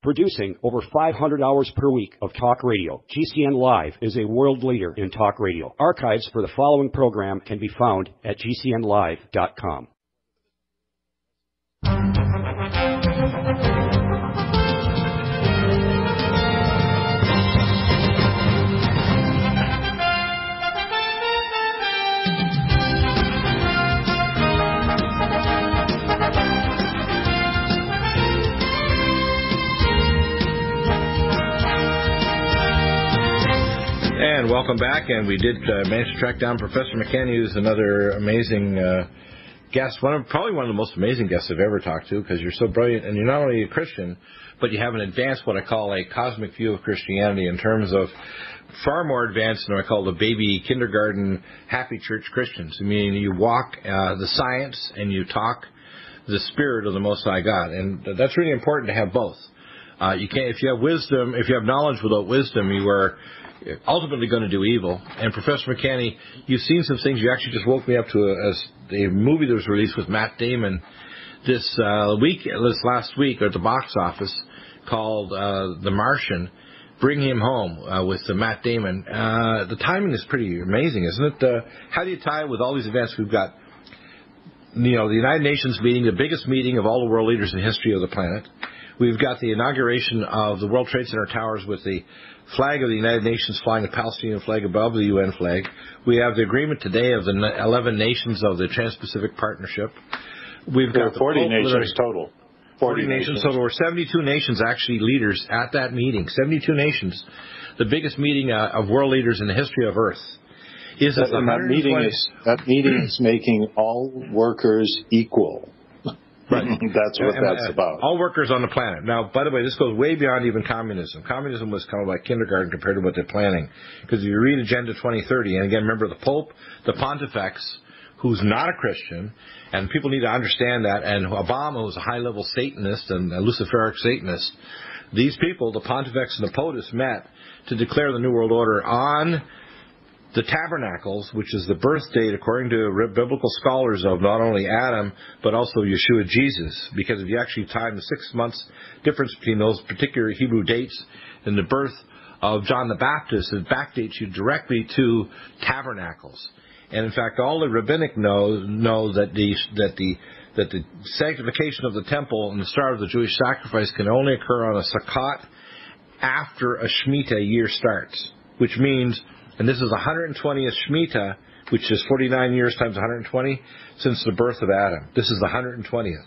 Producing over 500 hours per week of talk radio, GCN Live is a world leader in talk radio. Archives for the following program can be found at gcnlive.com. And welcome back, and we did manage to track down Professor McKenney, who's another amazing guest, probably one of the most amazing guests I've ever talked to, because you're so brilliant, and you're not only a Christian, but you have an advanced, what I call a cosmic view of Christianity, in terms of far more advanced than what I call the baby kindergarten happy church Christians. I mean, you walk the science and you talk the spirit of the Most High God, and that's really important to have both. You can't, if you have wisdom, if you have knowledge without wisdom, you are ultimately going to do evil. And Professor McKenney, you've seen some things. You actually just woke me up to a movie that was released with Matt Damon this last week at the box office called The Martian. Bring Him Home with Matt Damon. The timing is pretty amazing, isn't it? How do you tie it with all these events we've got? You know, the United Nations meeting, the biggest meeting of all the world leaders in the history of the planet. We've got the inauguration of the World Trade Center towers with the flag of the United Nations flying the Palestinian flag above the UN flag. We have the agreement today of the 11 nations of the Trans-Pacific Partnership. We've got 40 nations total. 40 nations total. There were 72 nations actually leaders at that meeting. 72 nations. The biggest meeting of world leaders in the history of Earth. That meeting is making all workers equal. Right. That's what that's about. All workers on the planet. Now, by the way, this goes way beyond even communism. Communism was kind of like kindergarten compared to what they're planning. Because if you read Agenda 2030, and again, remember the Pope, the Pontifex, who's not a Christian, and people need to understand that, and Obama, who's a high-level Satanist and a Luciferic Satanist, these people, the Pontifex and the POTUS, met to declare the New World Order on the tabernacles, which is the birth date, according to biblical scholars, of not only Adam, but also Yeshua Jesus. Because if you actually time the 6 months difference between those particular Hebrew dates and the birth of John the Baptist, it backdates you directly to tabernacles. And in fact, all the rabbinic know that the sanctification of the temple and the start of the Jewish sacrifice can only occur on a Sukkot after a Shemitah year starts, which means, and this is the 120th Shemitah, which is 49 years times 120, since the birth of Adam. This is the 120th.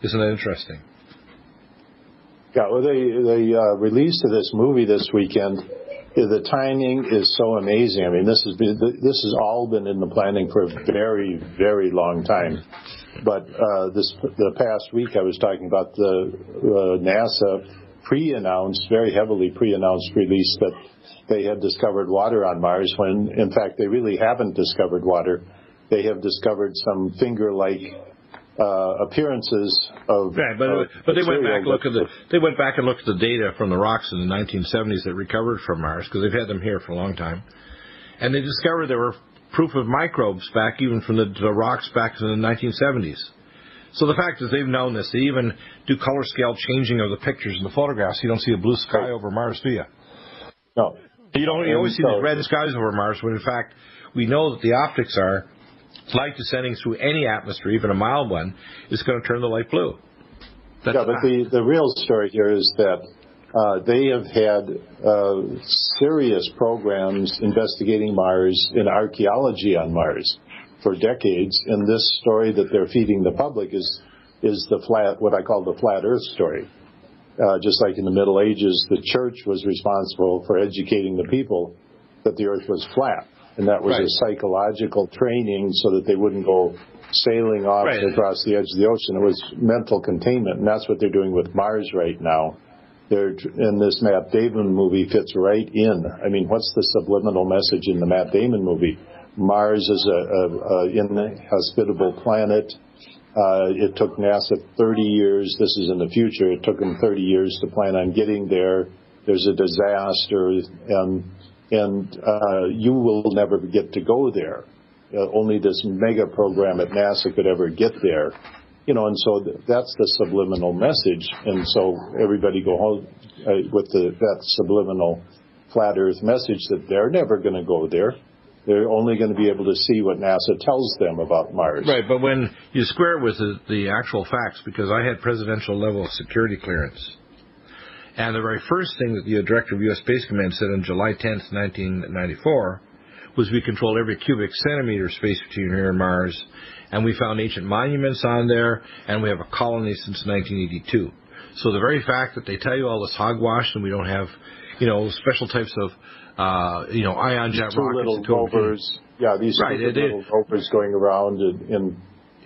Isn't that interesting? Yeah, well, they released this movie this weekend. The timing is so amazing. I mean, this has all been in the planning for a very, very long time. But the past week I was talking about the NASA very heavily pre-announced release that they had discovered water on Mars, when in fact they really haven't discovered water. They have discovered some finger-like appearances of. Right, but they went back and looked at the data from the rocks in the 1970s that recovered from Mars, because they've had them here for a long time, and they discovered there were proof of microbes back even from the rocks back in the 1970s. So the fact is they've known this. They even do color scale changing of the pictures and the photographs. You don't see a blue sky over Mars, do you? No. You always see these red skies over Mars, when in fact we know that the optics are light descending through any atmosphere, even a mild one, is going to turn the light blue. But the real story here is that they have had serious programs investigating Mars and archaeology on Mars for decades, and this story that they're feeding the public is what I call the flat Earth story. Just like in the Middle Ages, the church was responsible for educating the people that the earth was flat. And that was a psychological training so that they wouldn't go sailing off across the edge of the ocean. It was mental containment, and that's what they're doing with Mars right now. And this Matt Damon movie fits right in. I mean, what's the subliminal message in the Matt Damon movie? Mars is a inhospitable planet. It took NASA 30 years. This is in the future. It took them 30 years to plan on getting there. There's a disaster, and you will never get to go there. Only this mega program at NASA could ever get there. and so that's the subliminal message. And so everybody go home with that subliminal flat Earth message that they're never going to go there. They're only going to be able to see what NASA tells them about Mars. Right, but when you square it with the actual facts, because I had presidential level security clearance, and the very first thing that the director of U.S. Space Command said on July 10th, 1994, was we control every cubic centimeter of space between here and Mars, and we found ancient monuments on there, and we have a colony since 1982. So the very fact that they tell you all this hogwash and we don't have, special types of, ion jet two rockets. Little rovers. Yeah, these little rovers going around in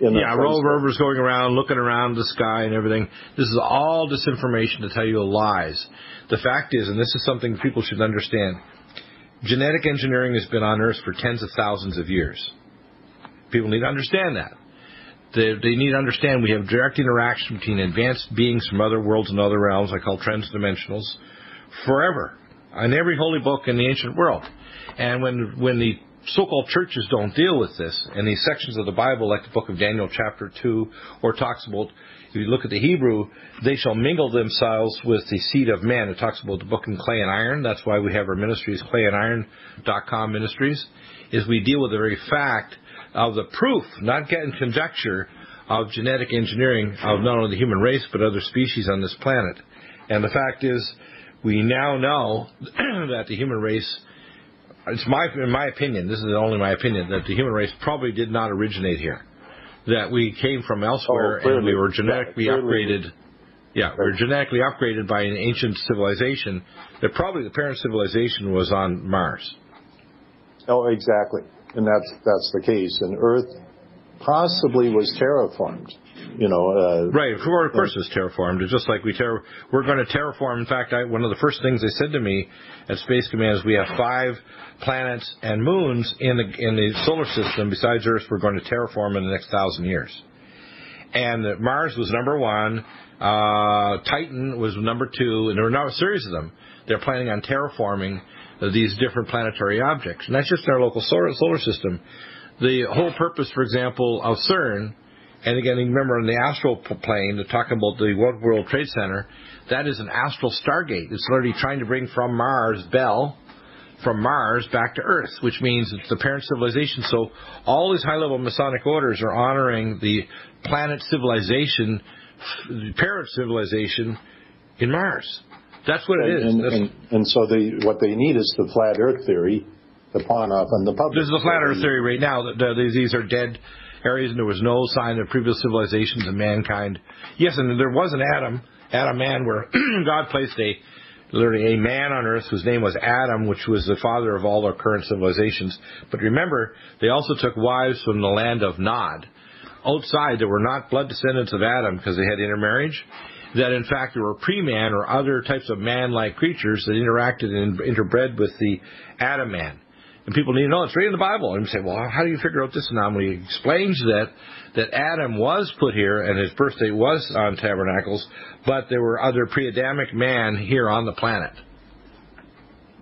rovers going around, looking around the sky and everything. This is all disinformation to tell you lies. The fact is, and this is something people should understand, genetic engineering has been on Earth for tens of thousands of years. People need to understand that. They need to understand we have direct interaction between advanced beings from other worlds and other realms, I call transdimensionals, forever, in every holy book in the ancient world. And when the so-called churches don't deal with this, and these sections of the Bible, like the book of Daniel chapter 2, or talks about, if you look at the Hebrew, they shall mingle themselves with the seed of men. It talks about the book in clay and iron. That's why we have our ministries, clayandiron.com ministries, is we deal with the very fact of the proof, not getting conjecture, of genetic engineering of not only the human race, but other species on this planet. And the fact is, we now know that the human race, in my opinion, this is only my opinion, that the human race probably did not originate here. That we came from elsewhere and we were genetically upgraded. Yeah, we were genetically upgraded by an ancient civilization. That probably the parent civilization was on Mars. Oh, exactly. And that's the case. And Earth possibly was terraformed. Right, of course it's terraformed. It's just like we're going to terraform. In fact, one of the first things they said to me at Space Command is we have 5 planets and moons in the solar system besides Earth. We're going to terraform in the next 1,000 years. And Mars was number 1. Titan was number 2, and there were now a series of them. They're planning on terraforming these different planetary objects, and that's just in our local solar system. The whole purpose, for example, of CERN. And again, remember, in the astral plane, they're talking about the World Trade Center, that is an astral stargate. It's literally trying to bring from Mars, from Mars back to Earth, which means it's the parent civilization. So all these high-level Masonic orders are honoring the planet civilization, the parent civilization in Mars. That's what it is. And so what they need is the flat Earth theory to pawn off on the public. This is the flat Earth theory right now. These are dead areas, and there was no sign of previous civilizations and mankind. Yes, and there was an Adam man, where God placed literally a man on Earth whose name was Adam, which was the father of all our current civilizations. But remember, they also took wives from the land of Nod. Outside, there were not blood descendants of Adam because they had intermarriage. That in fact there were pre-man or other types of man-like creatures that interacted and interbred with the Adam man. And people need to know, it's right in the Bible. And you say, well, how do you figure out this anomaly? He explains that Adam was put here and his birth date was on Tabernacles, but there were other pre-Adamic man here on the planet.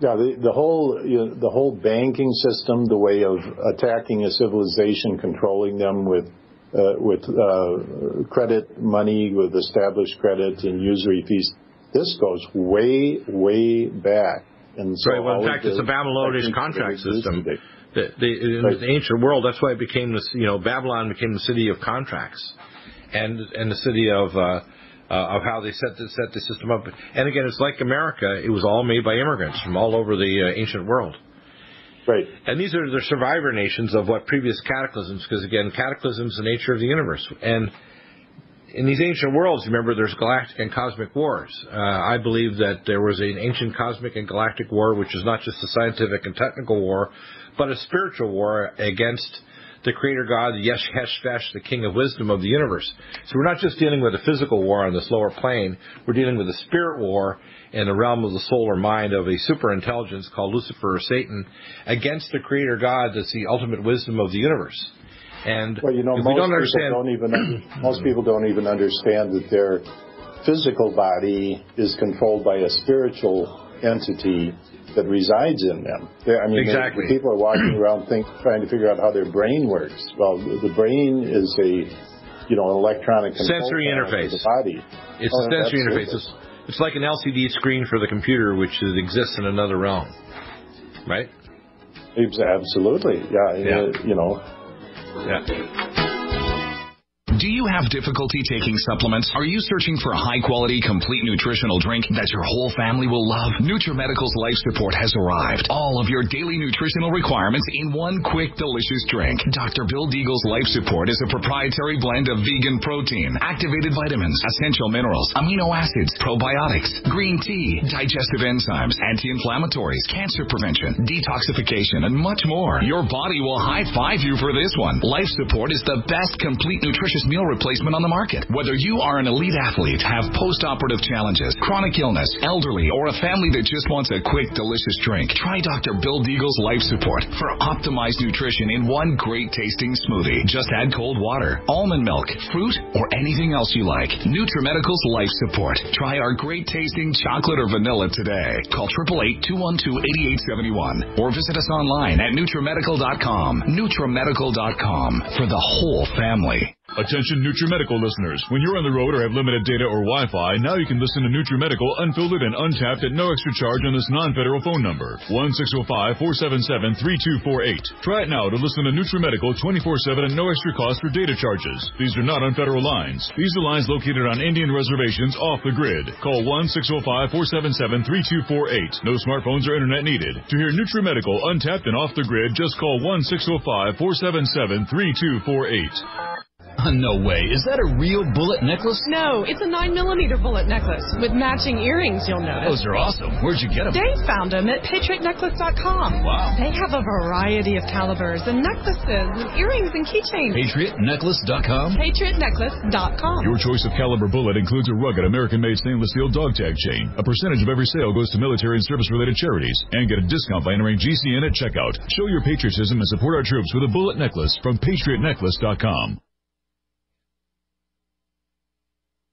Yeah, the whole banking system, the way of attacking a civilization, controlling them with credit money, with established credit and usury fees, this goes way, way back. And so right. Well, in fact, it's a Babylonian contract system. In the ancient world, that's why it became this. Babylon became the city of contracts, and the city of how they set the system up. And again, it's like America; it was all made by immigrants from all over the ancient world. Right. And these are the survivor nations of what previous cataclysms, because again, cataclysms the nature of the universe. And in these ancient worlds, remember, there's galactic and cosmic wars. I believe that there was an ancient cosmic and galactic war, which is not just a scientific and technical war, but a spiritual war against the Creator God, the Yesh-Hesh-Vesh, the King of Wisdom of the universe. So we're not just dealing with a physical war on this lower plane. We're dealing with a spirit war in the realm of the soul or mind of a superintelligence called Lucifer or Satan against the Creator God that's the ultimate wisdom of the universe. And well, most people don't even understand that their physical body is controlled by a spiritual entity that resides in them. Exactly. People are walking around trying to figure out how their brain works. Well, the brain is electronic sensory interface of the body. It's a sensory interface. It's like an LCD screen for the computer, which exists in another realm, right? Absolutely, yeah. Do you have difficulty taking supplements? Are you searching for a high-quality, complete nutritional drink that your whole family will love? NutriMedical's Life Support has arrived. All of your daily nutritional requirements in one quick, delicious drink. Dr. Bill Deagle's Life Support is a proprietary blend of vegan protein, activated vitamins, essential minerals, amino acids, probiotics, green tea, digestive enzymes, anti-inflammatories, cancer prevention, detoxification, and much more. Your body will high-five you for this one. Life Support is the best complete nutritious meal replacement on the market. Whether you are an elite athlete, have post-operative challenges, chronic illness, elderly, or a family that just wants a quick, delicious drink, try Dr. Bill Deagle's Life Support for optimized nutrition in one great-tasting smoothie. Just add cold water, almond milk, fruit, or anything else you like. NutriMedical's Life Support. Try our great-tasting chocolate or vanilla today. Call 888-212-8871 or visit us online at NutriMedical.com. NutriMedical.com for the whole family. Attention NutriMedical listeners. When you're on the road or have limited data or Wi-Fi, now you can listen to NutriMedical unfiltered and untapped at no extra charge on this non-federal phone number, 1-605-477-3248. Try it now to listen to NutriMedical 24/7 at no extra cost for data charges. These are not on federal lines. These are lines located on Indian reservations off the grid. Call 1-605-477-3248. No smartphones or internet needed. To hear NutriMedical untapped and off the grid, just call 1-605-477-3248. No way. Is that a real bullet necklace? No, it's a 9mm bullet necklace with matching earrings, you'll notice. Those are awesome. Where'd you get them? Dave found them at PatriotNecklace.com. Wow. They have a variety of calibers and necklaces and earrings and keychains. PatriotNecklace.com? PatriotNecklace.com. Your choice of caliber bullet includes a rugged American-made stainless steel dog tag chain. A percentage of every sale goes to military and service-related charities. And get a discount by entering GCN at checkout. Show your patriotism and support our troops with a bullet necklace from PatriotNecklace.com.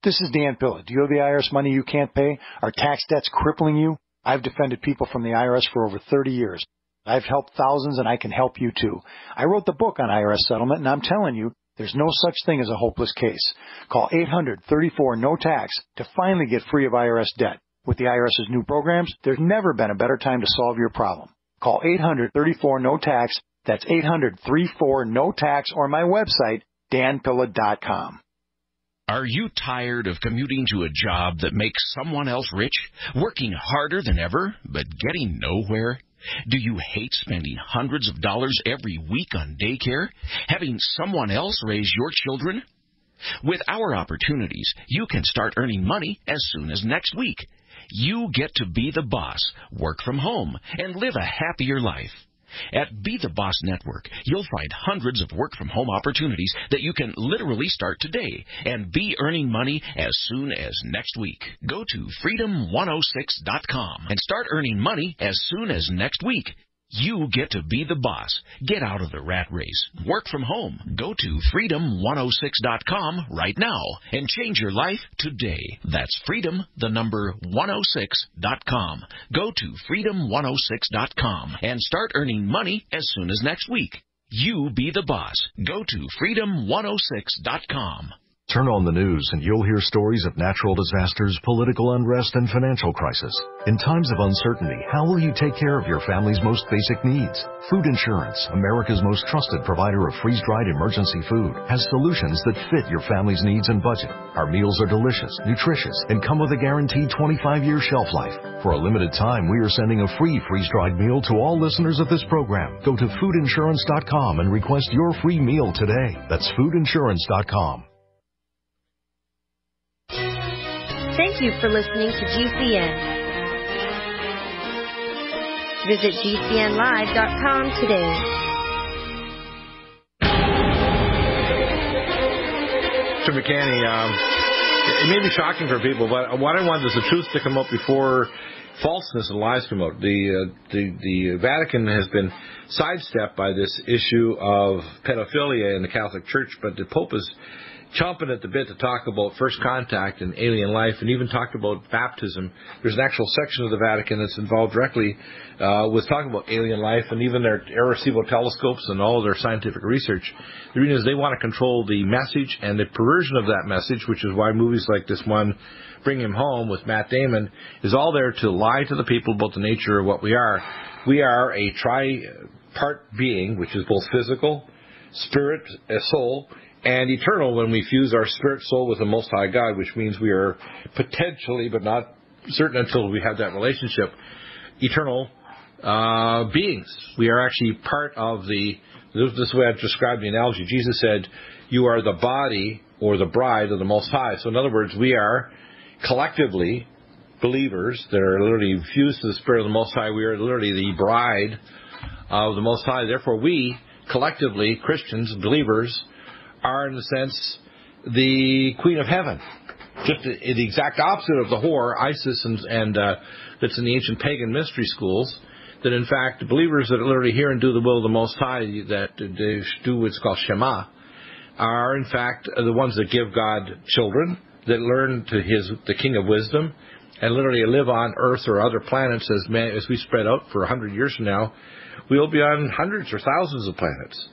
This is Dan Pilla. Do you owe the IRS money you can't pay? Are tax debts crippling you? I've defended people from the IRS for over 30 years. I've helped thousands, and I can help you too. I wrote the book on IRS settlement, and I'm telling you, there's no such thing as a hopeless case. Call 800-34-NO-TAX to finally get free of IRS debt. With the IRS's new programs, there's never been a better time to solve your problem. Call 800-34-NO-TAX. That's 800-34-NO-TAX, or my website, danpilla.com. Are you tired of commuting to a job that makes someone else rich, working harder than ever, but getting nowhere? Do you hate spending hundreds of dollars every week on daycare, having someone else raise your children? With our opportunities, you can start earning money as soon as next week. You get to be the boss, work from home, and live a happier life. At Be the Boss Network, you'll find hundreds of work-from-home opportunities that you can literally start today and be earning money as soon as next week. Go to freedom106.com and start earning money as soon as next week. You get to be the boss. Get out of the rat race. Work from home. Go to freedom106.com right now and change your life today. That's freedom106.com. Go to freedom106.com and start earning money as soon as next week. You be the boss. Go to freedom106.com. Turn on the news and you'll hear stories of natural disasters, political unrest, and financial crisis. In times of uncertainty, how will you take care of your family's most basic needs? Food Insurance, America's most trusted provider of freeze-dried emergency food, has solutions that fit your family's needs and budget. Our meals are delicious, nutritious, and come with a guaranteed 25-year shelf life. For a limited time, we are sending a free freeze-dried meal to all listeners of this program. Go to foodinsurance.com and request your free meal today. That's foodinsurance.com. Thank you for listening to GCN. Visit GCNlive.com today. Mr. McCanny, it may be shocking for people, but what I wanted is the truth to come up before falseness and lies come out. The Vatican has been sidestepped by this issue of pedophilia in the Catholic Church, but the Pope is chomping at the bit to talk about first contact and alien life, and even talked about baptism. There's an actual section of the Vatican that's involved directly with talking about alien life, and even their Arecibo telescopes and all of their scientific research. The reason is they want to control the message and the perversion of that message, which is why movies like this one, Bring Him Home with Matt Damon, is all there to lie to the people about the nature of what we are. We are a tri-part being, which is both physical, spirit, soul, and eternal when we fuse our spirit soul with the Most High God, which means we are potentially, but not certain until we have that relationship, eternal beings. We are actually part of this is the way I've described the analogy. Jesus said, you are the body or the bride of the Most High. So in other words, we are collectively believers that are literally fused to the Spirit of the Most High. We are literally the bride of the Most High. Therefore, we collectively, Christians, believers, are in a sense the Queen of Heaven. Just the exact opposite of the whore, Isis, and that's in the ancient pagan mystery schools. That in fact, the believers that literally hear and do the will of the Most High, that they do what's called Shema, are in fact the ones that give God children, that learn to the King of Wisdom, and literally live on Earth or other planets as we spread out for 100 years from now. We'll be on hundreds or thousands of planets.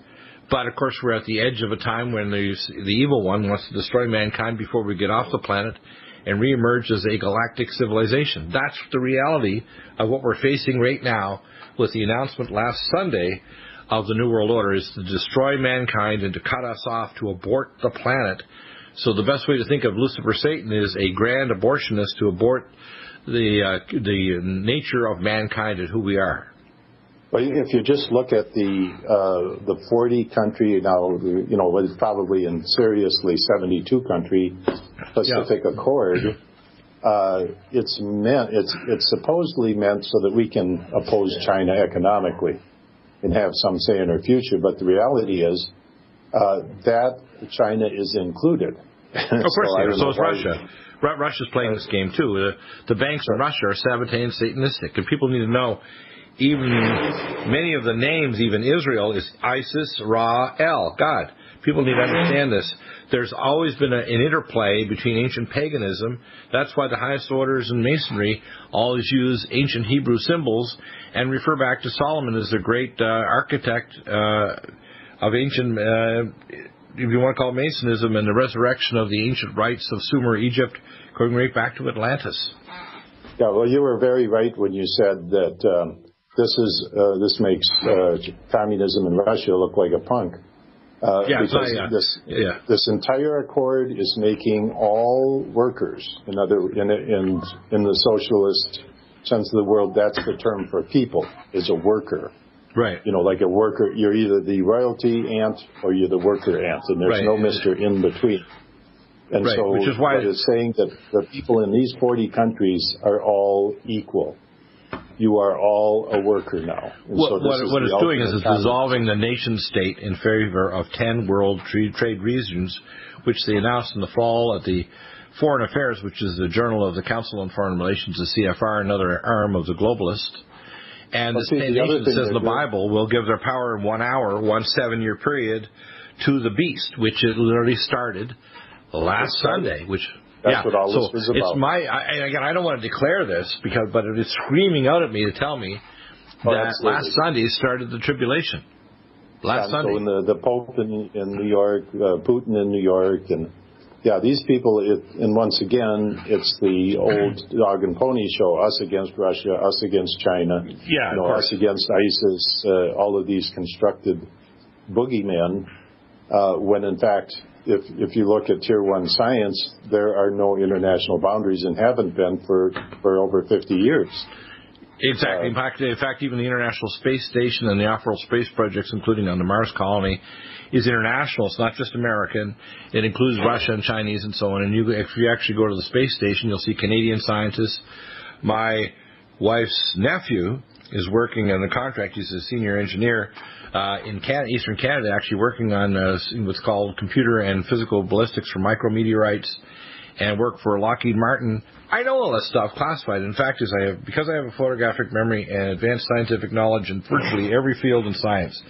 But, of course, we're at the edge of a time when the evil one wants to destroy mankind before we get off the planet and reemerge as a galactic civilization. That's the reality of what we're facing right now with the announcement last Sunday of the New World Order, is to destroy mankind and to cut us off, to abort the planet. So the best way to think of Lucifer Satan is a grand abortionist to abort the nature of mankind and who we are. Well, if you just look at the 40 country now, it's probably in seriously 72 country Pacific Accord. It's supposedly meant so that we can oppose China economically and have some say in our future. But the reality is that China is included. Of course, so is Russia. Russia's playing this game too. The banks in Russia are sabotaging Satanistic, and people need to know. Even many of the names, even Israel, is Isis, Ra, El, God. People need to understand this. There's always been an interplay between ancient paganism. That's why the highest orders in Masonry always use ancient Hebrew symbols and refer back to Solomon as the great architect of ancient, if you want to call it Masonism, and the resurrection of the ancient rites of Sumer, Egypt, going right back to Atlantis. Yeah, well, you were very right when you said that this makes communism in Russia look like a punk. This entire accord is making all workers, in the socialist sense of the word, that's the term for people, is a worker. Right. Like a worker, you're either the royalty ant or you're the worker ant, and there's no Mr. in between. And so which is why it's saying that the people in these 40 countries are all equal. You are all a worker now. What it's doing is it's dissolving the nation state in favor of 10 world trade regions, which they announced in the fall at the Foreign Affairs, which is the journal of the Council on Foreign Relations, the CFR, another arm of the globalist. And the 10 nations, says in the Bible, will give their power in 1 hour, 1 7-year period, to the beast, which it literally started last Sunday, which... That's what all this was about. Again, I don't want to declare this, but it is screaming out at me to tell me that last Sunday started the tribulation. Sunday. So the Pope in New York, Putin in New York, and these people, and once again, it's the old dog and pony show, us against Russia, us against China, us against ISIS, all of these constructed boogeymen, when in fact... If you look at Tier 1 science, there are no international boundaries and haven't been for over 50 years. Exactly. In fact, even the International Space Station and the off-world space projects, including on the Mars colony, is international. It's not just American. It includes Russia and Chinese and so on. And if you actually go to the space station, you'll see Canadian scientists. My wife's nephew is working on a contract. He's a senior engineer in Eastern Canada, actually working on what's called computer and physical ballistics for micrometeorites and work for Lockheed Martin, I know all that stuff classified. In fact, because I have a photographic memory and advanced scientific knowledge in virtually every field in science,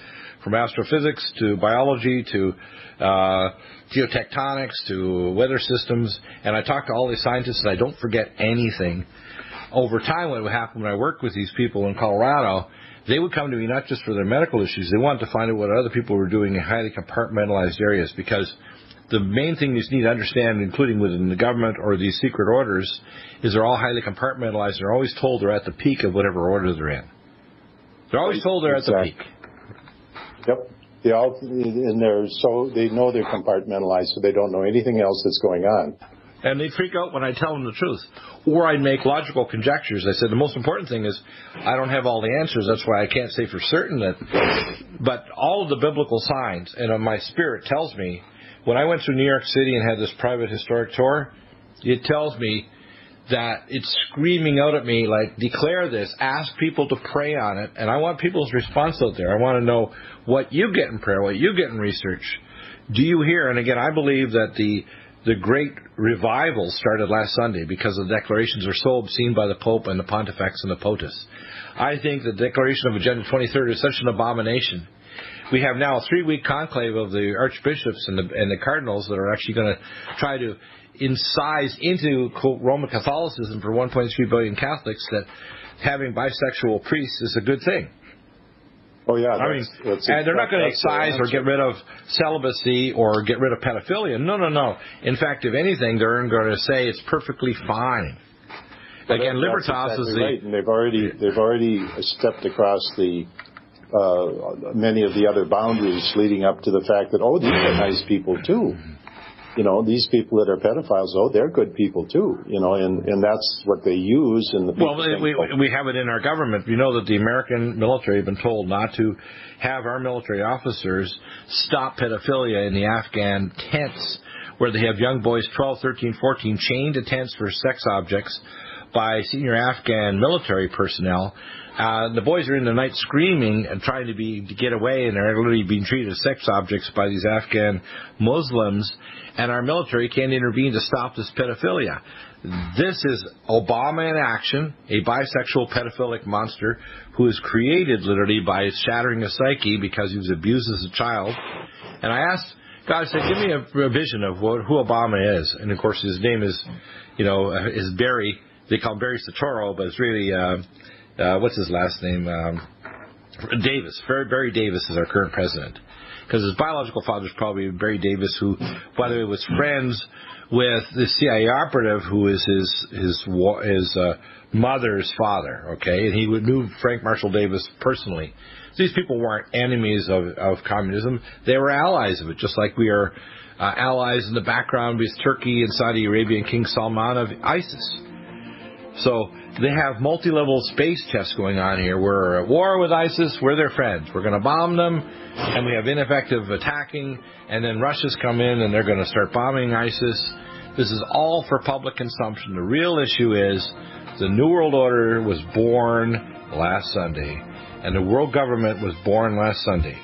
from astrophysics to biology to geotectonics to weather systems, and I talk to all these scientists and I don't forget anything. Over time, what would happen when I worked with these people in Colorado, they would come to me not just for their medical issues, they wanted to find out what other people were doing in highly compartmentalized areas, because the main thing you need to understand, including within the government or these secret orders, is they're all highly compartmentalized. They're always told they're at the peak of whatever order they're in. They're always told they're at the peak. Yep. They know they're compartmentalized, so they don't know anything else that's going on. And they freak out when I tell them the truth. Or I make logical conjectures. I said the most important thing is I don't have all the answers. That's why I can't say for certain that. But all of the biblical signs, and my spirit tells me, when I went through New York City and had this private historic tour, it tells me that it's screaming out at me like, declare this, ask people to pray on it, and I want people's response out there. I want to know what you get in prayer, what you get in research. Do you hear? And again, I believe that the great revival started last Sunday because the declarations are so obscene by the Pope and the Pontifex and the POTUS. I think the declaration of Agenda 23rd is such an abomination. We have now a 3-week conclave of the archbishops and the cardinals that are actually going to try to incise into Roman Catholicism for 1.3 billion Catholics that having bisexual priests is a good thing. Oh, yeah. And they're not going to excise or get rid of celibacy or get rid of pedophilia. No. In fact, if anything, they're going to say it's perfectly fine. Well, again, Libertas is right, and they've already stepped across many of the other boundaries leading up to the fact that, these are nice people too. These people that are pedophiles, they're good people too. And that's what they use. And we have it in our government. You know that the American military have been told not to have our military officers stop pedophilia in the Afghan tents, where they have young boys, 12, 13, 14, chained to tents for sex objects by senior Afghan military personnel. The boys are in the night screaming and trying to get away, and they're literally being treated as sex objects by these Afghan Muslims, and our military can't intervene to stop this pedophilia. This is Obama in action, a bisexual pedophilic monster who is created literally by shattering a psyche because he was abused as a child. And I asked God, I said, give me a vision of who Obama is. And of course his name is Barry. They call him Barry Soetoro, but it's really what's his last name? Davis. Barry Davis is our current president. Because his biological father is probably Barry Davis, who, by the way, was friends with the CIA operative who is his mother's father, okay? And he knew Frank Marshall Davis personally. So these people weren't enemies of communism. They were allies of it, just like we are allies in the background with Turkey and Saudi Arabia and King Salman of ISIS. So they have multi-level space tests going on here. We're at war with ISIS. We're their friends. We're going to bomb them, and we have ineffective attacking, and then Russia's come in, and they're going to start bombing ISIS. This is all for public consumption. The real issue is the New World Order was born last Sunday, and the world government was born last Sunday.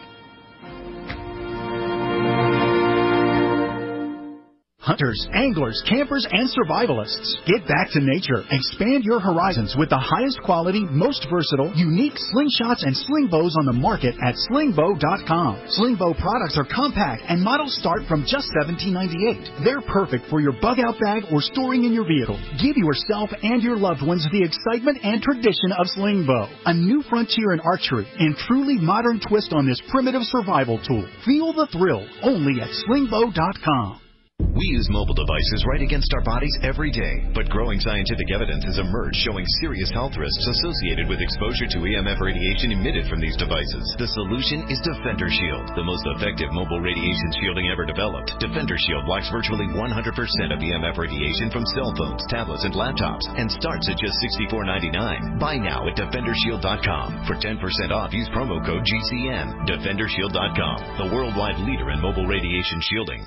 Hunters, anglers, campers, and survivalists. Get back to nature. Expand your horizons with the highest quality, most versatile, unique slingshots and sling bows on the market at slingbow.com. Slingbow products are compact and models start from just $17.98. They're perfect for your bug-out bag or storing in your vehicle. Give yourself and your loved ones the excitement and tradition of Slingbow. A new frontier in archery and truly modern twist on this primitive survival tool. Feel the thrill only at slingbow.com. We use mobile devices right against our bodies every day, but growing scientific evidence has emerged showing serious health risks associated with exposure to EMF radiation emitted from these devices. The solution is Defender Shield, the most effective mobile radiation shielding ever developed. Defender Shield blocks virtually 100% of EMF radiation from cell phones, tablets, and laptops, and starts at just $64.99. Buy now at DefenderShield.com. For 10% off, use promo code GCN. DefenderShield.com, the worldwide leader in mobile radiation shielding.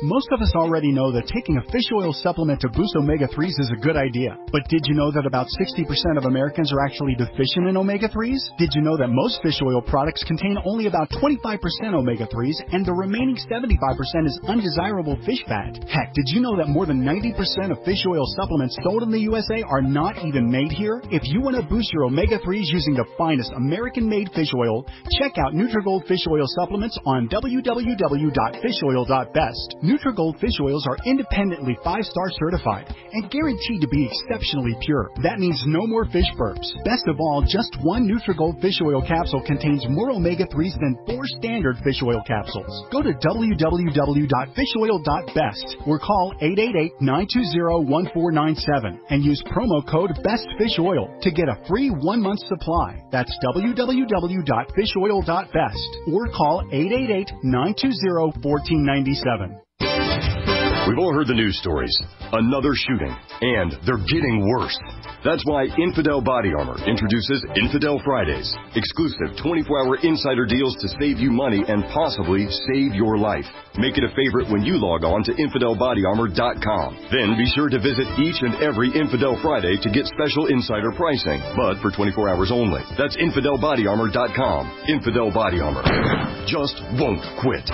Most of us already know that taking a fish oil supplement to boost omega-3s is a good idea. But did you know that about 60% of Americans are actually deficient in omega-3s? Did you know that most fish oil products contain only about 25% omega-3s and the remaining 75% is undesirable fish fat? Heck, did you know that more than 90% of fish oil supplements sold in the USA are not even made here? If you want to boost your omega-3s using the finest American-made fish oil, check out Nutrigold Fish Oil Supplements on www.fishoil.best. Nutrigold fish oils are independently 5-star certified and guaranteed to be exceptionally pure. That means no more fish burps. Best of all, just one Nutrigold fish oil capsule contains more omega-3s than 4 standard fish oil capsules. Go to www.fishoil.best or call 888-920-1497 and use promo code BESTFISHOIL to get a free 1-month supply. That's www.fishoil.best or call 888-920-1497. We've all heard the news stories. Another shooting. And they're getting worse. That's why Infidel Body Armor introduces Infidel Fridays. Exclusive 24-hour insider deals to save you money and possibly save your life. Make it a favorite when you log on to InfidelBodyArmor.com. Then be sure to visit each and every Infidel Friday to get special insider pricing, but for 24 hours only. That's InfidelBodyArmor.com. Infidel Body Armor. Just won't quit.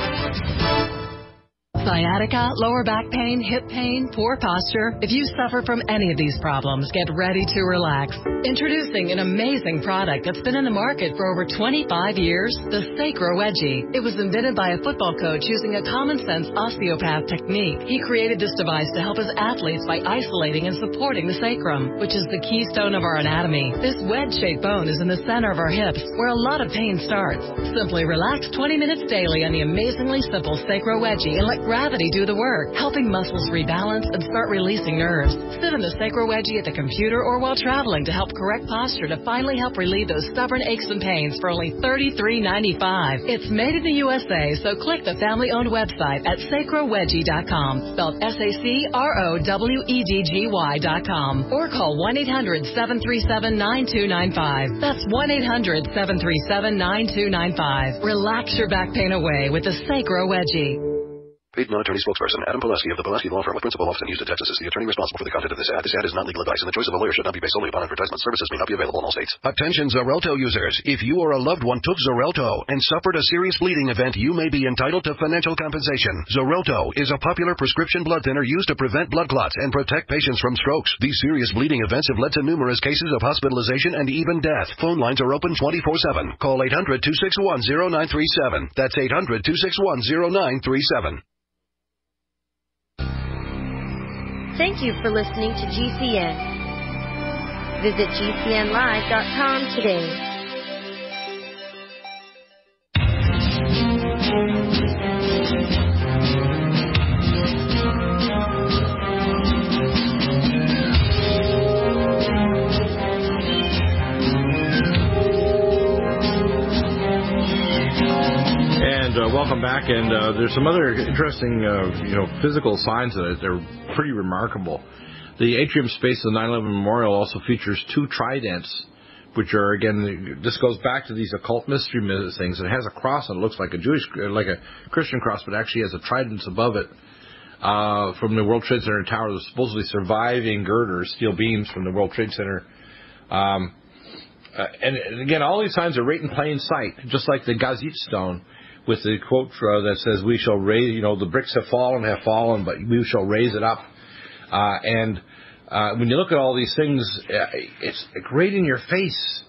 Sciatica, lower back pain, hip pain, poor posture. If you suffer from any of these problems, get ready to relax. Introducing an amazing product that's been in the market for over 25 years, the Sacro Wedgie. It was invented by a football coach using a common-sense osteopath technique. He created this device to help his athletes by isolating and supporting the sacrum, which is the keystone of our anatomy. This wedge-shaped bone is in the center of our hips, where a lot of pain starts. Simply relax 20 minutes daily on the amazingly simple Sacro Wedgie and let gravity do the work, helping muscles rebalance and start releasing nerves. Sit in the Sacro Wedgie at the computer or while traveling to help correct posture to finally help relieve those stubborn aches and pains for only $33.95. It's made in the USA, so click the family-owned website at sacrowedgie.com, spelled SACROWEDGY.com, or call 1-800-737-9295. That's 1-800-737-9295. Relax your back pain away with the Sacro Wedgie. Paid non-attorney spokesperson Adam Pileski of the Pileski Law Firm with principal office in Houston, Texas is the attorney responsible for the content of this ad. This ad is not legal advice, and the choice of a lawyer should not be based solely upon advertisement. Services may not be available in all states. Attention Xarelto users. If you or a loved one took Xarelto and suffered a serious bleeding event, you may be entitled to financial compensation. Xarelto is a popular prescription blood thinner used to prevent blood clots and protect patients from strokes. These serious bleeding events have led to numerous cases of hospitalization and even death. Phone lines are open 24/7. Call 800-261-0937. That's 800-261-0937. Thank you for listening to GCN. Visit GCNlive.com today. Welcome back, and there's some other interesting, physical signs that are pretty remarkable. The atrium space of the 9/11 Memorial also features 2 tridents, which are, again, this goes back to these occult mystery things. It has a cross and it looks like a Christian cross, but actually has a trident above it from the World Trade Center tower. There's supposedly surviving girders, steel beams from the World Trade Center. And again, all these signs are right in plain sight, just like the Gazit stone, with the quote that says, "We shall raise, the bricks have fallen, but we shall raise it up." And when you look at all these things, it's right in your face.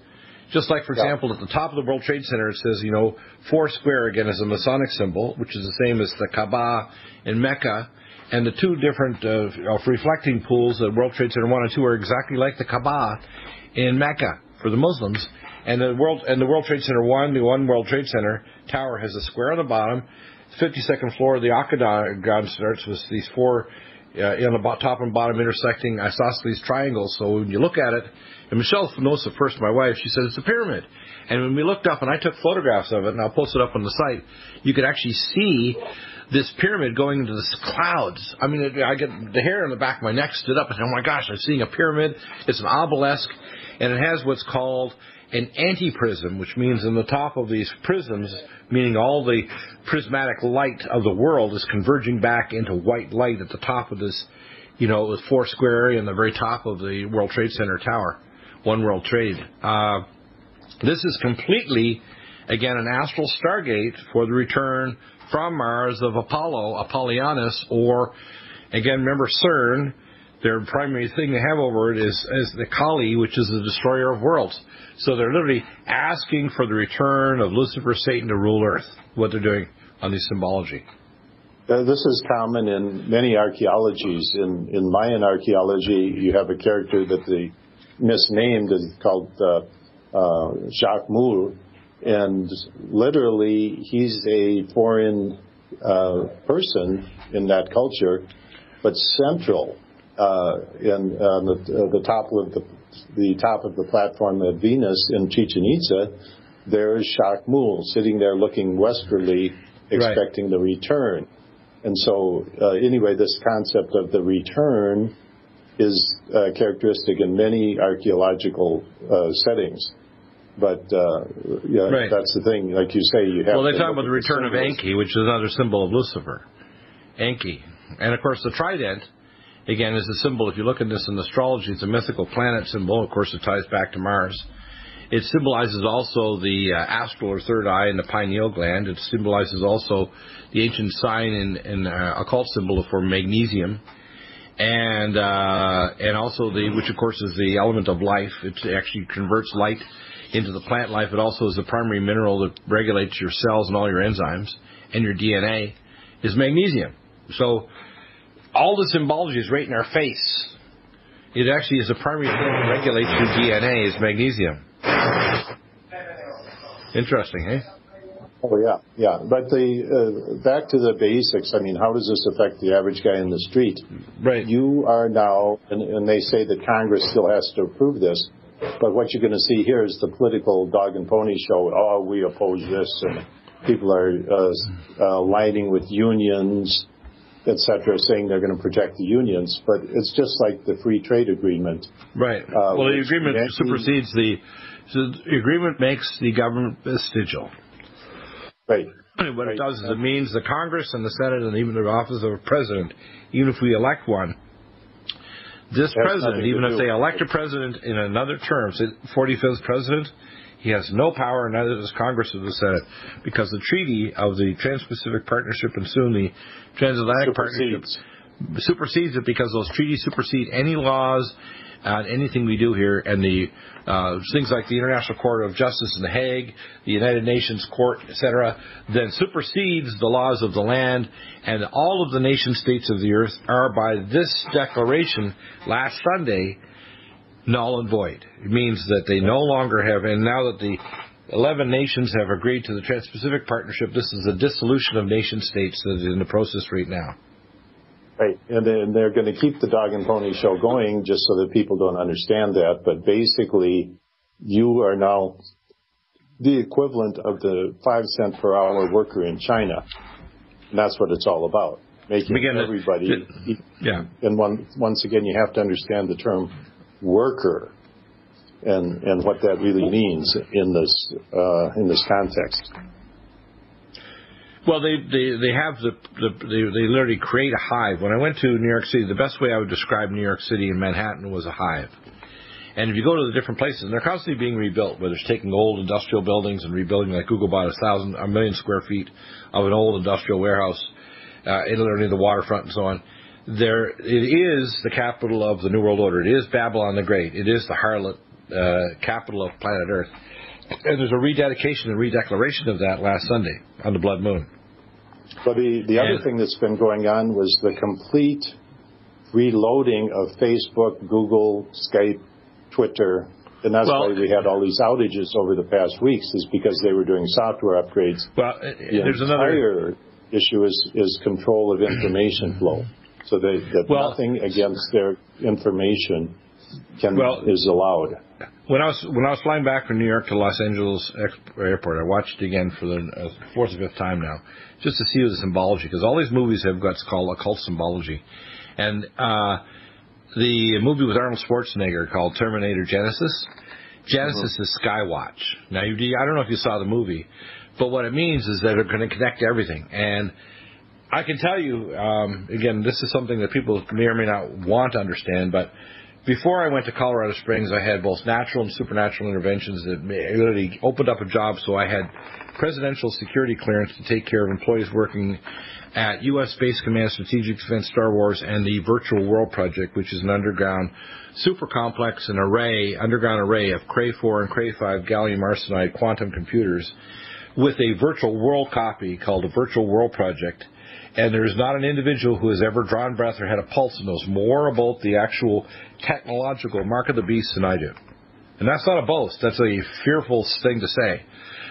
Just like, for example, at the top of the World Trade Center, it says, 4 square, again, is a Masonic symbol, which is the same as the Kaaba in Mecca. And the 2 different reflecting pools at World Trade Center 1 and 2 are exactly like the Kaaba in Mecca for the Muslims. And the World Trade Center 1, the one World Trade Center tower has a square on the bottom. 52nd floor, the octagon starts with these 4 on the top and bottom intersecting isosceles triangles. So when you look at it, and Michelle knows it first, my wife, she said it's a pyramid. And when we looked up, and I took photographs of it, and I'll post it up on the site, you could actually see this pyramid going into the clouds. I mean, I get the hair on the back of my neck stood up, and oh my gosh, I'm seeing a pyramid. It's an obelisk, and it has what's called an antiprism, which means in the top of these prisms, meaning all the prismatic light of the world is converging back into white light at the top of this, the four-square area in the very top of the World Trade Center tower, One World Trade. This is completely, again, an astral stargate for the return from Mars of Apollonius, or, again, remember CERN, their primary thing they have over it is the Kali, which is the destroyer of worlds. So they're literally asking for the return of Lucifer, Satan, to rule Earth, what they're doing on the symbology. This is common in many archaeologies. In Mayan archaeology, you have a character that they misnamed is called Jacques Moule, and literally he's a foreign person in that culture, but central. On the top of the platform of Venus in Chichen Itza, there is Jacques Moule sitting there looking westerly, expecting the return. And so, anyway, this concept of the return is characteristic in many archaeological settings. But that's the thing. Like you say, you have. Well, they talk about the return of Enki, which is another symbol of Lucifer. Enki, and of course the trident. Again, is a symbol. If you look at this in astrology, it's a mythical planet symbol. Of course, it ties back to Mars. It symbolizes also the astral or third eye in the pineal gland. It symbolizes also the ancient sign and occult symbol for magnesium, and also which of course is the element of life. It actually converts light into the plant life. It also is the primary mineral that regulates your cells and all your enzymes, and your DNA is magnesium. So all the symbology is right in our face. It actually is the primary thing that regulates your DNA is magnesium. Interesting, eh? Oh, yeah. But back to the basics, I mean, how does this affect the average guy in the street? Right. You are now, and they say that Congress still has to approve this, but what you're going to see here is the political dog and pony show. Oh, we oppose this, and people are aligning with unions, etc., saying they're going to protect the unions, but it's just like the free trade agreement. Right. Well, the agreement supersedes the agreement makes the government vestigial. Right. And what it does is it means the Congress and the Senate and even the office of a president, even if we elect one, this president, even if they elect a president in another term, say 45th president, he has no power, neither does Congress or the Senate, because the treaty of the Trans-Pacific Partnership and soon the Transatlantic Partnership supersedes it, because those treaties supersede any laws on anything we do here, and the things like the International Court of Justice in The Hague, the United Nations Court, etc., then supersedes the laws of the land, and all of the nation states of the earth are, by this declaration last Sunday, null and void. It means that they no longer have, and now that the 11 nations have agreed to the Trans-Pacific Partnership, this is a dissolution of nation states that is in the process right now. Right, and then they're going to keep the dog and pony show going just so that people don't understand that, but basically you are now the equivalent of the 5-cent per hour worker in China, and that's what it's all about, making everybody. And once again, you have to understand the term worker and what that really means in this context. Well, they literally create a hive. When I went to New York City, the best way I would describe New York City and Manhattan was a hive. And if you go to the different places, and they're constantly being rebuilt, whether it's taking old industrial buildings and rebuilding, like Google bought 1 million square feet of an old industrial warehouse literally the waterfront and so on. It is the capital of the New World Order. It is Babylon the Great. It is the harlot capital of planet Earth. And there's a rededication and redeclaration of that last Sunday on the blood moon. But the other thing that's been going on was the complete reloading of Facebook, Google, Skype, Twitter, and that's why we had all these outages over the past weeks, is because they were doing software upgrades. Well, there's another issue is control of information flow, so that nothing against their information is allowed. When I was flying back from New York to Los Angeles Airport, I watched it again for the fourth or fifth time now, just to see the symbology, because all these movies have what's called occult symbology. And the movie with Arnold Schwarzenegger called Terminator Genesis Genesis is Skywatch. Now, I don't know if you saw the movie, but what it means is that they're going to connect everything. And I can tell you, again, this is something that people may or may not want to understand, but before I went to Colorado Springs, I had both natural and supernatural interventions that literally opened up a job. So I had presidential security clearance to take care of employees working at U.S. Space Command Strategic Defense Star Wars and the Virtual World Project, which is an underground super complex underground array of Cray 4 and Cray 5 gallium arsenide quantum computers with a virtual world copy called the Virtual World Project. And there's not an individual who has ever drawn breath or had a pulse and knows more about the actual technological mark of the beast than I do. And that's not a boast. That's a fearful thing to say.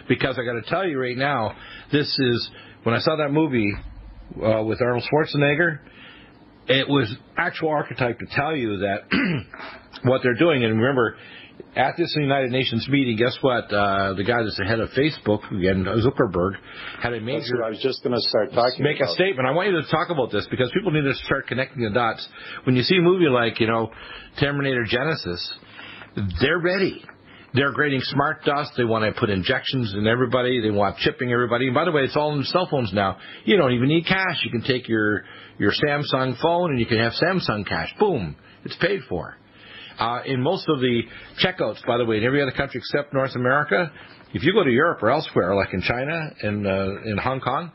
Because I got to tell you right now, when I saw that movie with Arnold Schwarzenegger, it was actual archetype to tell you that what they're doing. And remember, at this United Nations meeting, guess what? The guy that's the head of Facebook, again, Zuckerberg, had a major... That's what I was just going to start talking make about. A statement. I want you to talk about this because people need to start connecting the dots. When you see a movie like, Terminator Genesis, they're ready. They're creating smart dust. They want to put injections in everybody. They want chipping everybody. And by the way, it's all in cell phones now. You don't even need cash. You can take your Samsung phone and you can have Samsung cash. Boom. It's paid for. In most of the checkouts, by the way, in every other country except North America, if you go to Europe or elsewhere, like in China and in Hong Kong,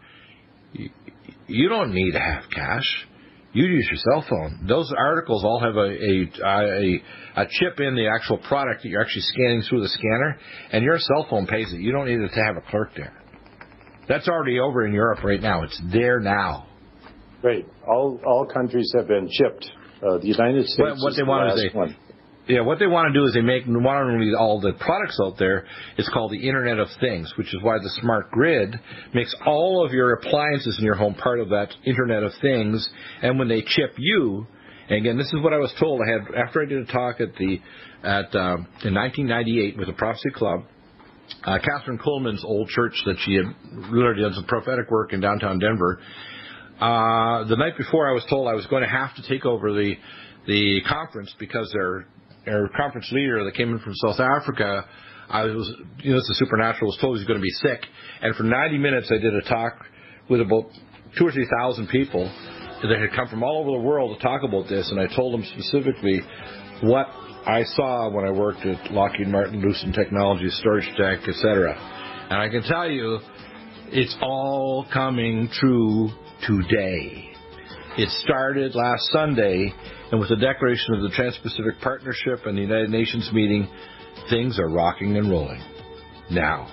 you don't need to have cash. You use your cell phone. Those articles all have a chip in the actual product that you're actually scanning through the scanner, and your cell phone pays it. You don't need to have a clerk there. That's already over in Europe right now. It's there now. Right. All countries have been chipped. The United States is the last one. Yeah, what they want to do is they make not only all the products out there, it's called the Internet of Things, which is why the smart grid makes all of your appliances in your home part of that Internet of Things. And when they chip you, and again, this is what I was told. After I did a talk in 1998 with the Prophecy Club, Catherine Coleman's old church that she had literally done some prophetic work in downtown Denver. The night before, I was told I was going to have to take over the conference because their conference leader that came in from South Africa, it's the supernatural, was told he was going to be sick. And for 90 minutes, I did a talk with about 2,000 or 3,000 people that had come from all over the world to talk about this. And I told them specifically what I saw when I worked at Lockheed Martin, Lucent Technologies, Storage Tech, etc. And I can tell you, it's all coming true today. It started last Sunday, and with the declaration of the Trans-Pacific Partnership and the United Nations meeting, things are rocking and rolling. Now.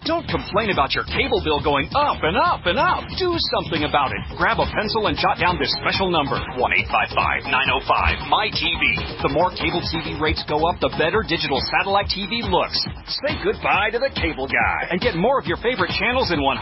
Don't complain about your cable bill going up and up and up. Do something about it. Grab a pencil and jot down this special number, 1-855-905-MY-TV. The more cable TV rates go up, the better digital satellite TV looks. Say goodbye to the cable guy and get more of your favorite channels in 100%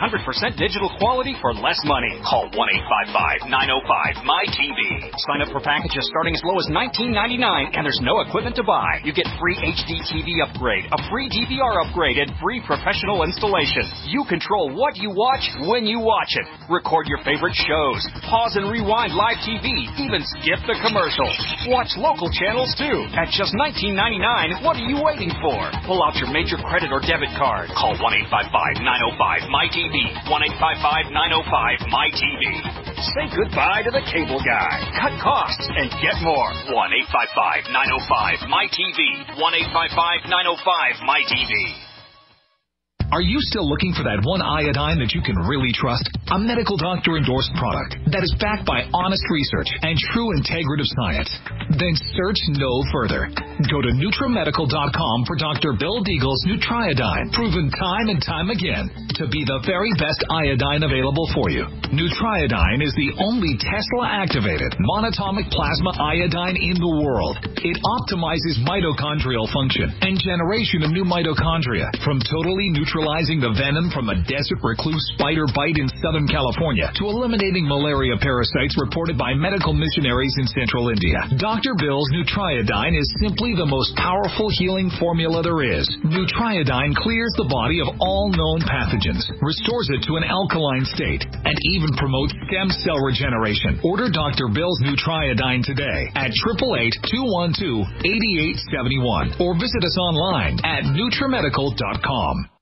digital quality for less money. Call 1-855-905-MY-TV. Sign up for packages starting as low as $19.99, and there's no equipment to buy. You get free HD TV upgrade, a free DVR upgrade, and free professional installation. You control what you watch when you watch it. Record your favorite shows. Pause and rewind live TV. Even skip the commercials. Watch local channels too. At just $19.99, what are you waiting for? Pull out your major credit or debit card. Call 1-855-905-MY-TV. 1-855-905-MY-TV. Say goodbye to the cable guy. Cut costs and get more. 1-855-905-MY-TV. 1-855-905-MY-TV. Are you still looking for that one iodine that you can really trust? A medical doctor-endorsed product that is backed by honest research and true integrative science? Then search no further. Go to NutriMedical.com for Dr. Bill Deagle's Nutriodine, proven time and time again to be the very best iodine available for you. Nutriodine is the only Tesla-activated monatomic plasma iodine in the world. It optimizes mitochondrial function and generation of new mitochondria from totally neutral neutralizing the venom from a desert recluse spider bite in Southern California to eliminating malaria parasites reported by medical missionaries in central India. Dr. Bill's Nutriodine is simply the most powerful healing formula there is. Nutriodine clears the body of all known pathogens, restores it to an alkaline state, and even promotes stem cell regeneration. Order Dr. Bill's Nutriodine today at 888-212-8871 or visit us online at NutriMedical.com.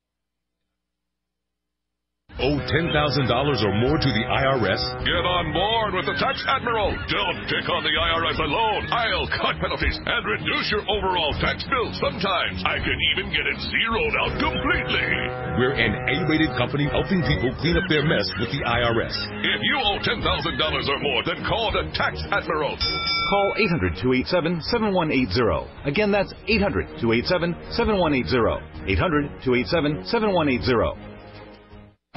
Owe $10,000 or more to the IRS? Get on board with the Tax Admiral. Don't take on the IRS alone. I'll cut penalties and reduce your overall tax bill. Sometimes I can even get it zeroed out completely. We're an A-rated company helping people clean up their mess with the IRS. If you owe $10,000 or more, then call the Tax Admiral. Call 800-287-7180. Again, that's 800-287-7180. 800-287-7180.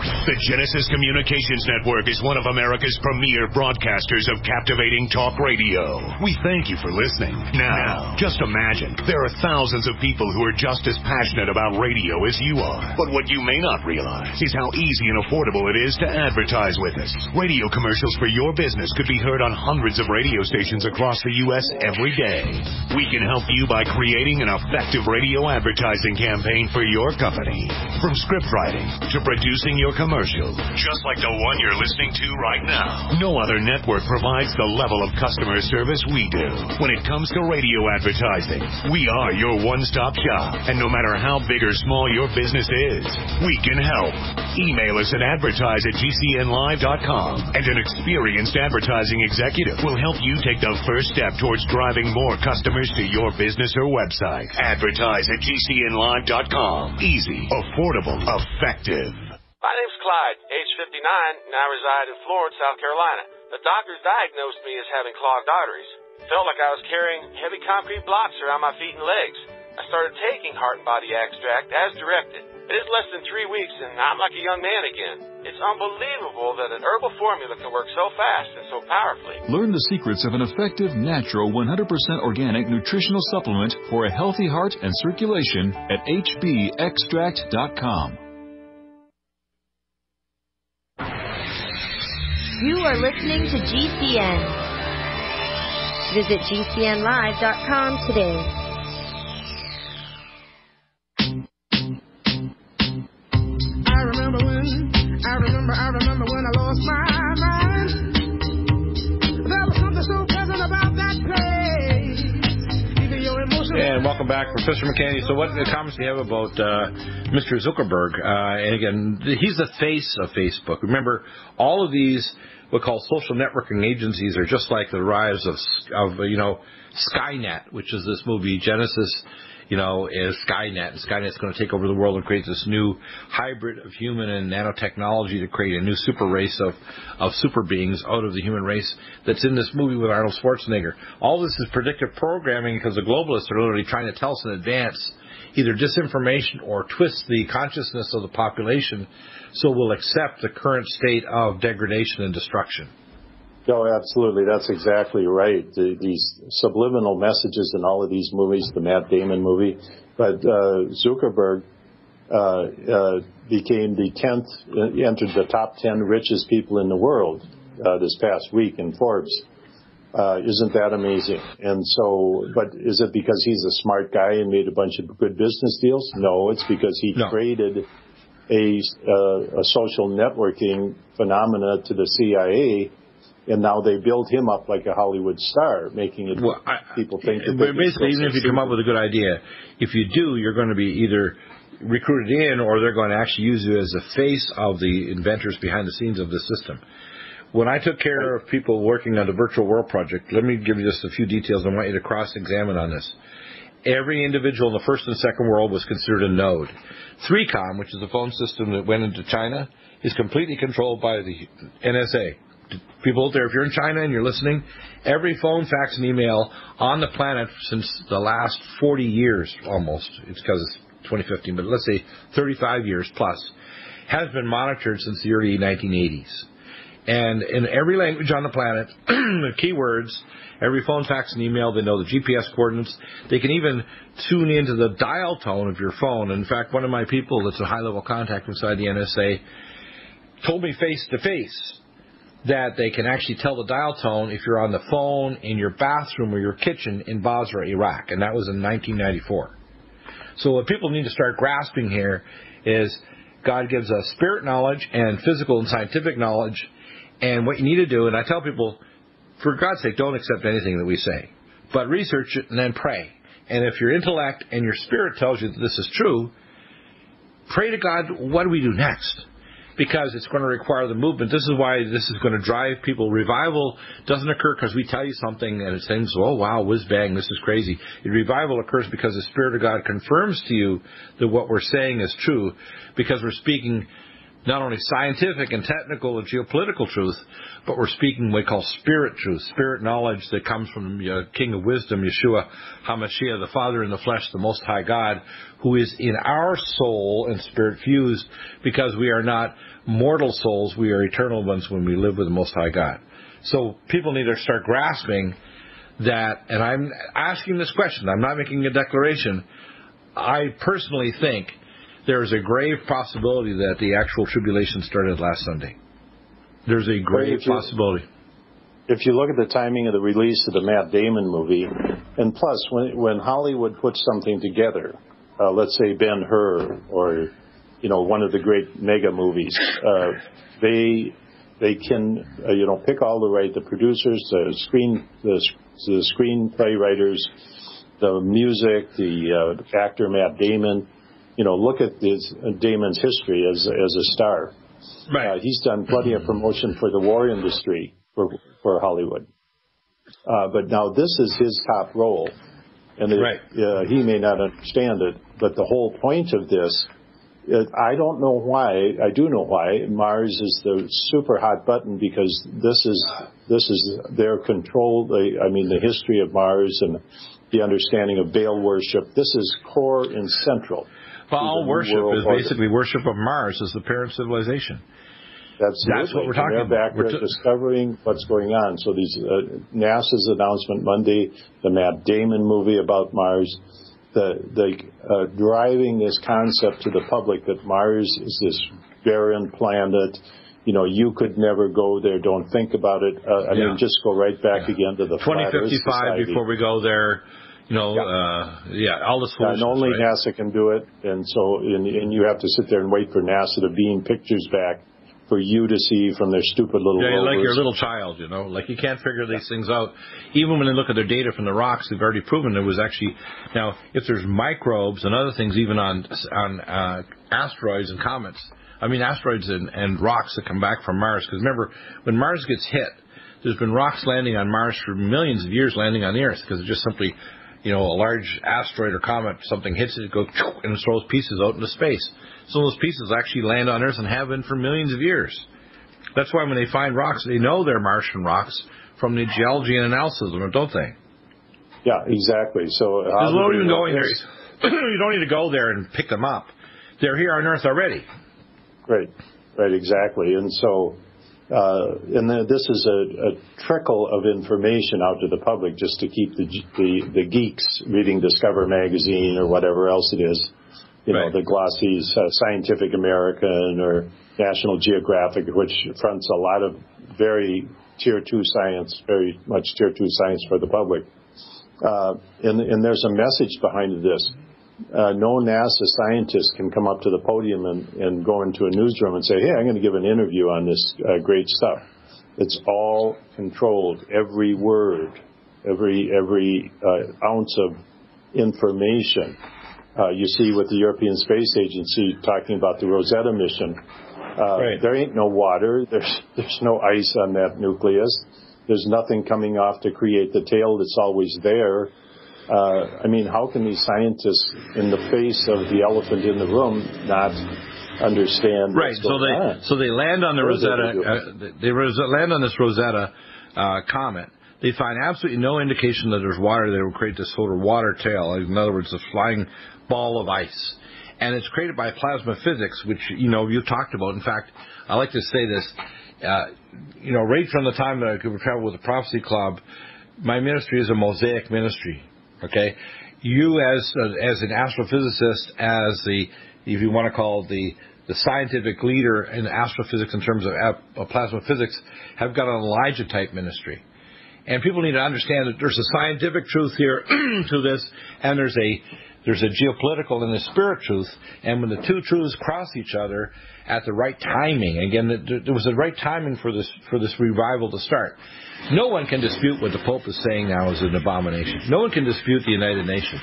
The Genesis Communications Network is one of America's premier broadcasters of captivating talk radio. We thank you for listening. Now, just imagine, there are thousands of people who are just as passionate about radio as you are. But what you may not realize is how easy and affordable it is to advertise with us. Radio commercials for your business could be heard on hundreds of radio stations across the U.S. every day. We can help you by creating an effective radio advertising campaign for your company. From script writing to producing your commercial, just like the one you're listening to right now. No other network provides the level of customer service we do. When it comes to radio advertising, we are your one-stop shop. And no matter how big or small your business is, we can help. Email us at advertise@gcnlive.com, and an experienced advertising executive will help you take the first step towards driving more customers to your business or website. Advertise@gcnlive.com. Easy, affordable, effective. My name's Clyde, age 59, and I reside in Florence, South Carolina. The doctors diagnosed me as having clogged arteries. Felt like I was carrying heavy concrete blocks around my feet and legs. I started taking Heart and Body Extract as directed. It is less than 3 weeks, and I'm like a young man again. It's unbelievable that an herbal formula can work so fast and so powerfully. Learn the secrets of an effective, natural, 100% organic nutritional supplement for a healthy heart and circulation at hbextract.com. You are listening to GCN. Visit GCNlive.com today. I remember when I lost my mind. There was something so pleasant about that place. Even your emotions. And welcome back, Professor McCanny. So what comments do you have about Mr. Zuckerberg? And again, he's the face of Facebook. Remember, all of these what we call social networking agencies are just like the rise of Skynet, which is this movie Genesis, is Skynet. And Skynet's going to take over the world and create this new hybrid of human and nanotechnology to create a new super race of super beings out of the human race that's in this movie with Arnold Schwarzenegger. All this is predictive programming because the globalists are literally trying to tell us in advance either disinformation or twist the consciousness of the population so we'll accept the current state of degradation and destruction. No, absolutely. That's exactly right. These subliminal messages in all of these movies, the Matt Damon movie. But Zuckerberg became entered the top 10 richest people in the world this past week in Forbes. Isn't that amazing? And so, but is it because he's a smart guy and made a bunch of good business deals? No, it's because he traded a social networking phenomena to the CIA, and now they build him up like a Hollywood star, making it people think that basically, even if you come up with a good idea, if you do, you're going to be either recruited in or they're going to actually use you as the face of the inventors behind the scenes of the system. When I took care of people working on the Virtual World Project, let me give you just a few details. I want you to cross-examine on this. Every individual in the first and second world was considered a node. 3Com, which is the phone system that went into China, is completely controlled by the NSA. People out there, if you're in China and you're listening, every phone, fax, and email on the planet since the last 40 years almost, it's because it's 2015, but let's say 35 years plus, has been monitored since the early 1980s. And in every language on the planet, the keywords, every phone, fax, and email, they know the GPS coordinates. They can even tune into the dial tone of your phone. In fact, one of my people that's a high-level contact inside the NSA told me face-to-face that they can actually tell the dial tone if you're on the phone, in your bathroom, or your kitchen in Basra, Iraq. And that was in 1994. So what people need to start grasping here is God gives us spirit knowledge and physical and scientific knowledge. And what you need to do, and I tell people, for God's sake, don't accept anything that we say, but research it and then pray. And if your intellect and your spirit tells you that this is true, pray to God, what do we do next? Because it's going to require the movement. This is why this is going to drive people. Revival doesn't occur because we tell you something and it seems, oh, wow, whiz-bang, this is crazy. Revival occurs because the Spirit of God confirms to you that what we're saying is true, because we're speaking not only scientific and technical and geopolitical truth, but we're speaking what we call spirit truth, spirit knowledge that comes from the King of Wisdom, Yeshua HaMashiach, the Father in the flesh, the Most High God, who is in our soul and spirit fused, because we are not mortal souls, we are eternal ones when we live with the Most High God. So people need to start grasping that, and I'm asking this question, I'm not making a declaration. I personally think there's a grave possibility that the actual tribulation started last Sunday. There's a grave possibility. If you look at the timing of the release of the Matt Damon movie, and plus, when Hollywood puts something together, let's say Ben-Hur or one of the great mega movies, they can pick all the producers, the screenplay writers, the music, the actor Matt Damon. Look at Damon's history as a star. Right. He's done plenty of promotion for the war industry for Hollywood. But now this is his top role. And he may not understand it, but the whole point of this, I don't know why. I do know why. Mars is the super hot button, because this is their control. The history of Mars and the understanding of Baal worship. This is core and central. Well, all worship is basically worship of Mars as the parent civilization. That's what we're talking about. We're discovering what's going on. So these NASA's announcement Monday, the Matt Damon movie about Mars, driving this concept to the public that Mars is this barren planet. You could never go there. Don't think about it. Just go right back again to the 2055 before we go there. All this foolishness. And only right? NASA can do it, and you have to sit there and wait for NASA to beam pictures back for you to see from their stupid little rovers. Like your little child, like you can't figure these things out. Even when they look at their data from the rocks, they've already proven there was actually, now if there's microbes and other things even on asteroids and comets, asteroids and rocks that come back from Mars, because remember, when Mars gets hit, there's been rocks landing on Mars for millions of years landing on the Earth, because it's just simply, a large asteroid or comet, something hits it, goes and it throws pieces out into space. So those pieces actually land on Earth and have been for millions of years. That's why when they find rocks, they know they're Martian rocks from the geology and analysis of them, don't they? Yeah, exactly. So there's no even going there. You don't need to go there and pick them up. They're here on Earth already. Right, exactly. And so, this is a trickle of information out to the public just to keep the geeks reading Discover magazine or whatever else it is. The glossy Scientific American or National Geographic, which fronts a lot of very Tier 2 science, very much Tier 2 science for the public. And there's a message behind this. No NASA scientist can come up to the podium and go into a newsroom and say, hey, I'm going to give an interview on this great stuff. It's all controlled, every word, every ounce of information. You see with the European Space Agency talking about the Rosetta mission, there ain't no water, there's no ice on that nucleus, there's nothing coming off to create the tail that's always there. How can these scientists, in the face of the elephant in the room, not understand what's going on? So they land on the Rosetta. They land on this Rosetta comet. They find absolutely no indication that there's water that will create this sort of water tail. In other words, a flying ball of ice. And it's created by plasma physics, which, you've talked about. In fact, I like to say this. right from the time that I could travel with the Prophecy Club, my ministry is a mosaic ministry. Okay, you as an astrophysicist, as if you want to call it the scientific leader in astrophysics in terms of plasma physics, have got an Elijah type ministry. And people need to understand that there's a scientific truth here to this, and there's a geopolitical and a spirit truth. And when the two truths cross each other at the right timing, again, there was the right timing for this revival to start. No one can dispute what the Pope is saying now is an abomination. No one can dispute the United Nations.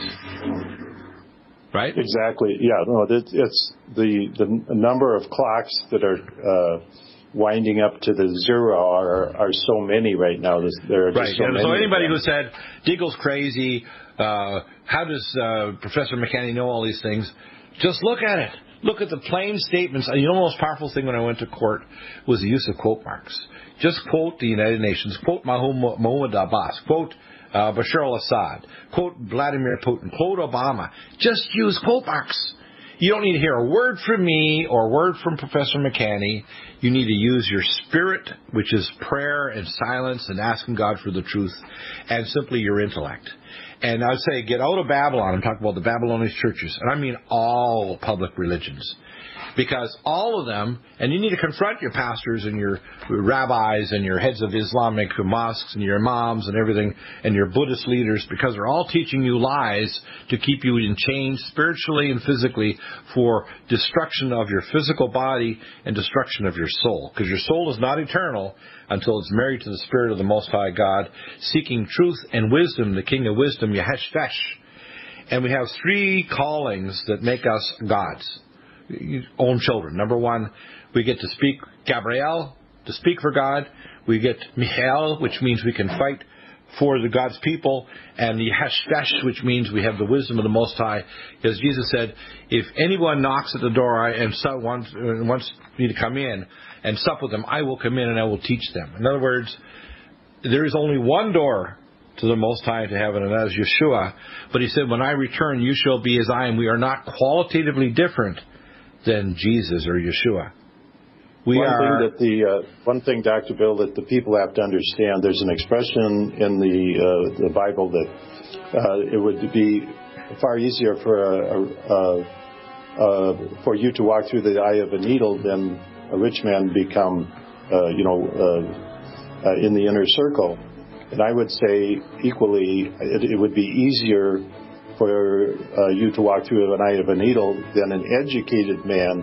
Right? Exactly. Yeah. No, it's the number of clocks that are winding up to the zero are so many right now. There are just so many. So anybody who said Deagle's crazy, how does Professor McCanny know all these things? Just look at it. Look at the plain statements. The most powerful thing when I went to court was the use of quote marks. Just quote the United Nations. Quote Mahmoud Abbas. Quote Bashar al-Assad. Quote Vladimir Putin. Quote Obama. Just use quote marks. You don't need to hear a word from me or a word from Professor McCanny. You need to use your spirit, which is prayer and silence and asking God for the truth, and simply your intellect. And I would say get out of Babylon. I'm talking about the Babylonian churches, and I mean all public religions. Because all of them, and you need to confront your pastors and your rabbis and your heads of Islamic mosques and your imams and everything and your Buddhist leaders, because they're all teaching you lies to keep you in chains spiritually and physically for destruction of your physical body and destruction of your soul. Because your soul is not eternal until it's married to the Spirit of the Most High God, seeking truth and wisdom, the King of Wisdom, Yahshua. And we have three callings that make us gods. Own children. Number one, we get to speak Gabriel, to speak for God. We get Michael, which means we can fight for the God's people, and the Yahshua, which means we have the wisdom of the Most High. Because Jesus said, if anyone knocks at the door and wants me to come in and sup with them, I will come in and I will teach them. In other words, there is only one door to the Most High to heaven, and that is Yeshua. But he said, when I return, you shall be as I am. We are not qualitatively different than Jesus or Yeshua. One thing, Dr. Bill, that the people have to understand, there's an expression in the Bible that it would be far easier for you to walk through the eye of a needle than a rich man become, in the inner circle. And I would say equally, it would be easier for you to walk through an eye of a needle than an educated man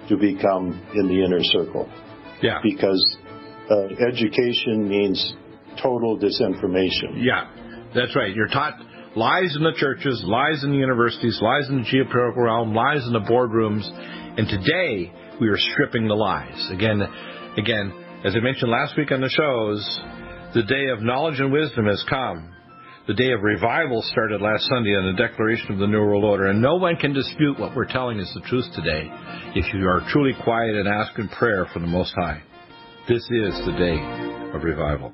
to become in the inner circle. Yeah. Because education means total disinformation. Yeah, that's right. You're taught lies in the churches, lies in the universities, lies in the geopolitical realm, lies in the boardrooms. And today, we are stripping the lies. Again, as I mentioned last week on the shows, the day of knowledge and wisdom has come. The day of revival started last Sunday on the declaration of the New World Order, and no one can dispute what we're telling is the truth today if you are truly quiet and ask in prayer for the Most High. This is the day of revival.